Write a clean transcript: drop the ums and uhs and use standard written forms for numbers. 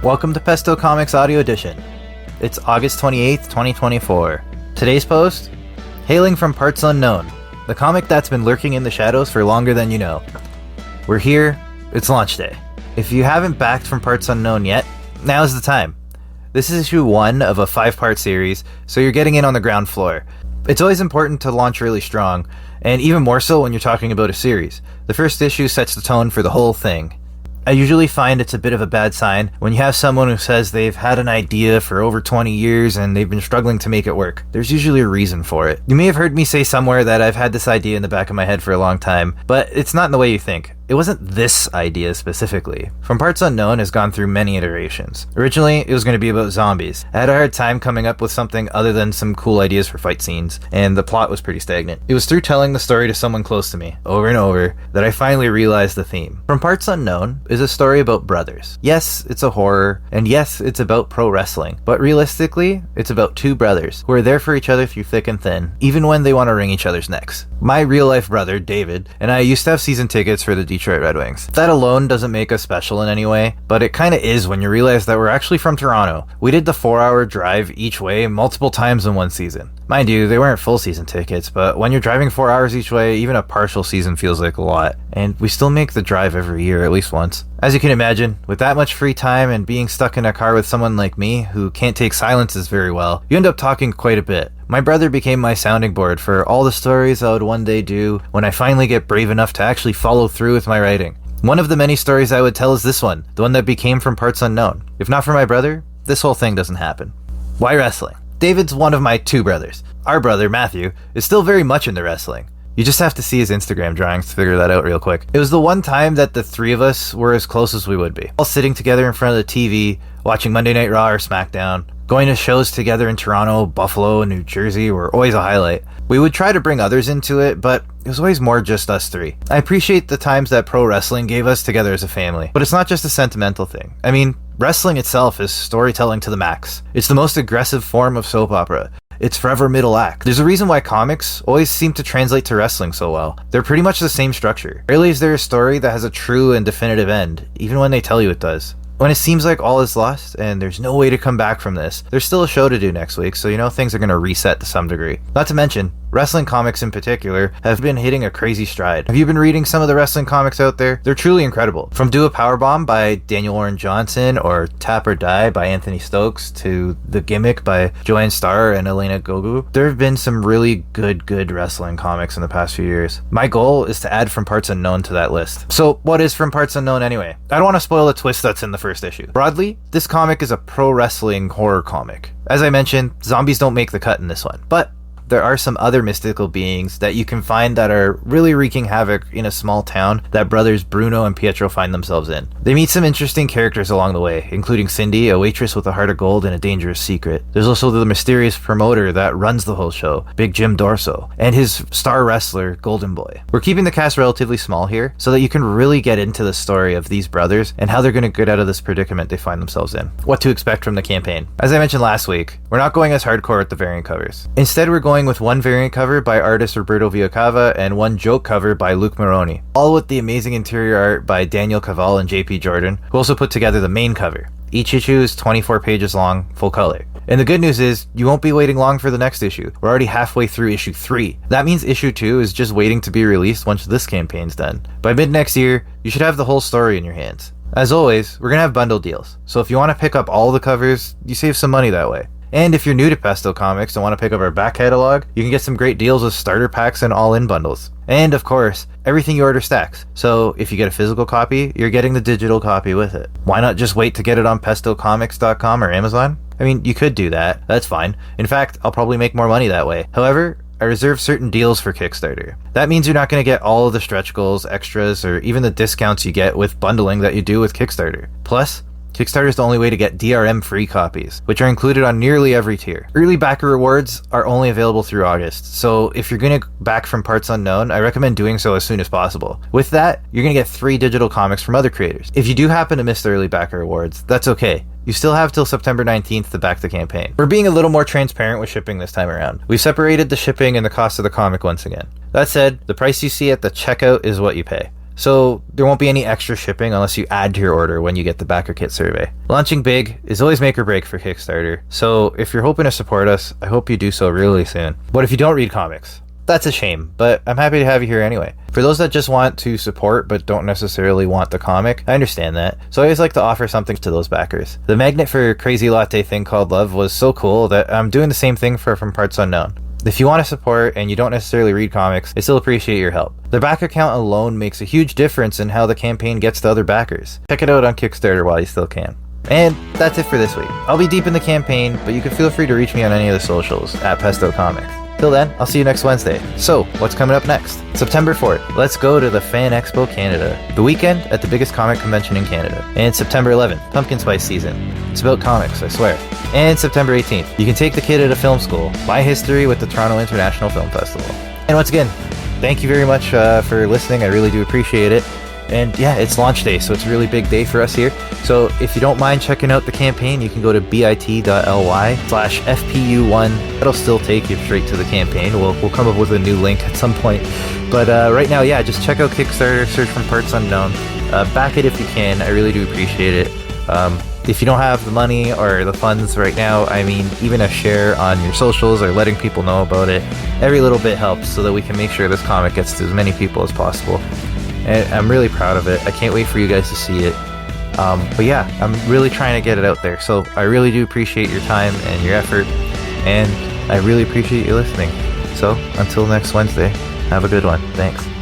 Welcome to Pesto Comics Audio Edition. It's August 28th, 2024. Today's post? Hailing from Parts Unknown, the comic that's been lurking in the shadows for longer than you know. We're here, it's launch day. If you haven't backed from Parts Unknown yet, now's the time. This is issue 1 of a 5-part series, so you're getting in on the ground floor. It's always important to launch really strong, and even more so when you're talking about a series. The first issue sets the tone for the whole thing. I usually find it's a bit of a bad sign when you have someone who says they've had an idea for over 20 years and they've been struggling to make it work. There's usually a reason for it. You may have heard me say somewhere that I've had this idea in the back of my head for a long time, but it's not in the way you think. It wasn't this idea specifically. From Parts Unknown has gone through many iterations. Originally, it was going to be about zombies. I had a hard time coming up with something other than some cool ideas for fight scenes, and the plot was pretty stagnant. It was through telling the story to someone close to me, over and over, that I finally realized the theme. From Parts Unknown is a story about brothers. Yes, it's a horror, and yes, it's about pro wrestling, but realistically, it's about two brothers who are there for each other through thick and thin, even when they want to wring each other's necks. My real-life brother, David, and I used to have season tickets for the Detroit Red Wings. That alone doesn't make us special in any way, but it kinda is when you realize that we're actually from Toronto. We did the 4-hour drive each way multiple times in one season. Mind you, they weren't full season tickets, but when you're driving 4 hours each way, even a partial season feels like a lot. And we still make the drive every year, at least once. As you can imagine, with that much free time and being stuck in a car with someone like me, who can't take silences very well, you end up talking quite a bit. My brother became my sounding board for all the stories I would one day do when I finally get brave enough to actually follow through with my writing. One of the many stories I would tell is this one, the one that became From Parts Unknown. If not for my brother, this whole thing doesn't happen. Why wrestling? David's one of my two brothers. Our brother, Matthew, is still very much into wrestling. You just have to see his Instagram drawings to figure that out real quick. It was the one time that the three of us were as close as we would be. All sitting together in front of the TV, watching Monday Night Raw or SmackDown. Going to shows together in Toronto, Buffalo, and New Jersey were always a highlight. We would try to bring others into it, but it was always more just us three. I appreciate the times that pro wrestling gave us together as a family, but it's not just a sentimental thing. I mean, wrestling itself is storytelling to the max. It's the most aggressive form of soap opera. It's forever middle act. There's a reason why comics always seem to translate to wrestling so well. They're pretty much the same structure. Rarely is there a story that has a true and definitive end, even when they tell you it does. When it seems like all is lost and there's no way to come back from this, there's still a show to do next week, so you know things are going to reset to some degree. Not to mention, wrestling comics in particular have been hitting a crazy stride. Have you been reading some of the wrestling comics out there? They're truly incredible. From Do a Powerbomb by Daniel Warren Johnson or Tap or Die by Anthony Stokes to The Gimmick by Joanne Starr and Elena Gogu, there have been some really good wrestling comics in the past few years. My goal is to add From Parts Unknown to that list. So what is From Parts Unknown anyway? I don't want to spoil the twist that's in the first issue. Broadly, this comic is a pro wrestling horror comic. As I mentioned, zombies don't make the cut in this one, but there are some other mystical beings that you can find that are really wreaking havoc in a small town that brothers Bruno and Pietro find themselves in. They meet some interesting characters along the way, including Cindy, a waitress with a heart of gold and a dangerous secret. There's also the mysterious promoter that runs the whole show, Big Jim Dorso, and his star wrestler, Golden Boy. We're keeping the cast relatively small here so that you can really get into the story of these brothers and how they're going to get out of this predicament they find themselves in. What to expect from the campaign. As I mentioned last week, we're not going as hardcore with the variant covers. Instead, we're going with one variant cover by artist Roberto Villacava and one joke cover by Luke Moroni, all with the amazing interior art by Daniel Caval and JP Jordan, who also put together the main cover. Each issue is 24 pages long, full color. And the good news is, you won't be waiting long for the next issue. We're already halfway through issue 3. That means issue 2 is just waiting to be released once this campaign's done. By mid next year, you should have the whole story in your hands. As always, we're gonna have bundle deals, so if you want to pick up all the covers, you save some money that way. And if you're new to Pesto Comics and want to pick up our back catalog, you can get some great deals with starter packs and all-in bundles. And of course, everything you order stacks. So if you get a physical copy, you're getting the digital copy with it. Why not just wait to get it on pestocomics.com or Amazon? I mean, you could do that. That's fine. In fact, I'll probably make more money that way. However, I reserve certain deals for Kickstarter. That means you're not going to get all of the stretch goals, extras, or even the discounts you get with bundling that you do with Kickstarter. Plus, Kickstarter is the only way to get DRM free copies, which are included on nearly every tier. Early backer rewards are only available through August, so if you're going to back From Parts Unknown, I recommend doing so as soon as possible. With that, you're going to get 3 digital comics from other creators. If you do happen to miss the early backer rewards, that's okay. You still have till September 19th to back the campaign. We're being a little more transparent with shipping this time around. We've separated the shipping and the cost of the comic once again. That said, the price you see at the checkout is what you pay. so there won't be any extra shipping unless you add to your order when you get the backer kit survey. Launching big is always make or break for Kickstarter, so if you're hoping to support us, I hope you do so really soon. But if you don't read comics, that's a shame, but I'm happy to have you here anyway. For those that just want to support but don't necessarily want the comic, I understand that. So I always like to offer something to those backers. The magnet for Crazy Latte Thing Called Love was so cool that I'm doing the same thing for From Parts Unknown. If you want to support and you don't necessarily read comics, I still appreciate your help. The backer count alone makes a huge difference in how the campaign gets to other backers. Check it out on Kickstarter while you still can. And that's it for this week. I'll be deep in the campaign, but you can feel free to reach me on any of the socials at Pesto Comics. Till then, I'll see you next Wednesday. So, what's coming up next? September 4th, let's go to the Fan Expo Canada, the weekend at the biggest comic convention in Canada. And September 11th, Pumpkin Spice season. It's about comics, I swear. And September 18th, you can take the kid to film school, buy history with the Toronto International Film Festival. And once again, thank you very much for listening. I really do appreciate it. And yeah, it's launch day, so it's a really big day for us here. So if you don't mind checking out the campaign, you can go to bit.ly/FPU1. It'll still take you straight to the campaign. We'll come up with a new link at some point. But right now, yeah, just check out Kickstarter, search From Parts Unknown. Back it if you can. I really do appreciate it. If you don't have the money or the funds right now, I mean, even a share on your socials or letting people know about it, every little bit helps so that we can make sure this comic gets to as many people as possible. And I'm really proud of it. I can't wait for you guys to see it. But yeah, I'm really trying to get it out there. So I really do appreciate your time and your effort. And I really appreciate you listening. So until next Wednesday, have a good one. Thanks.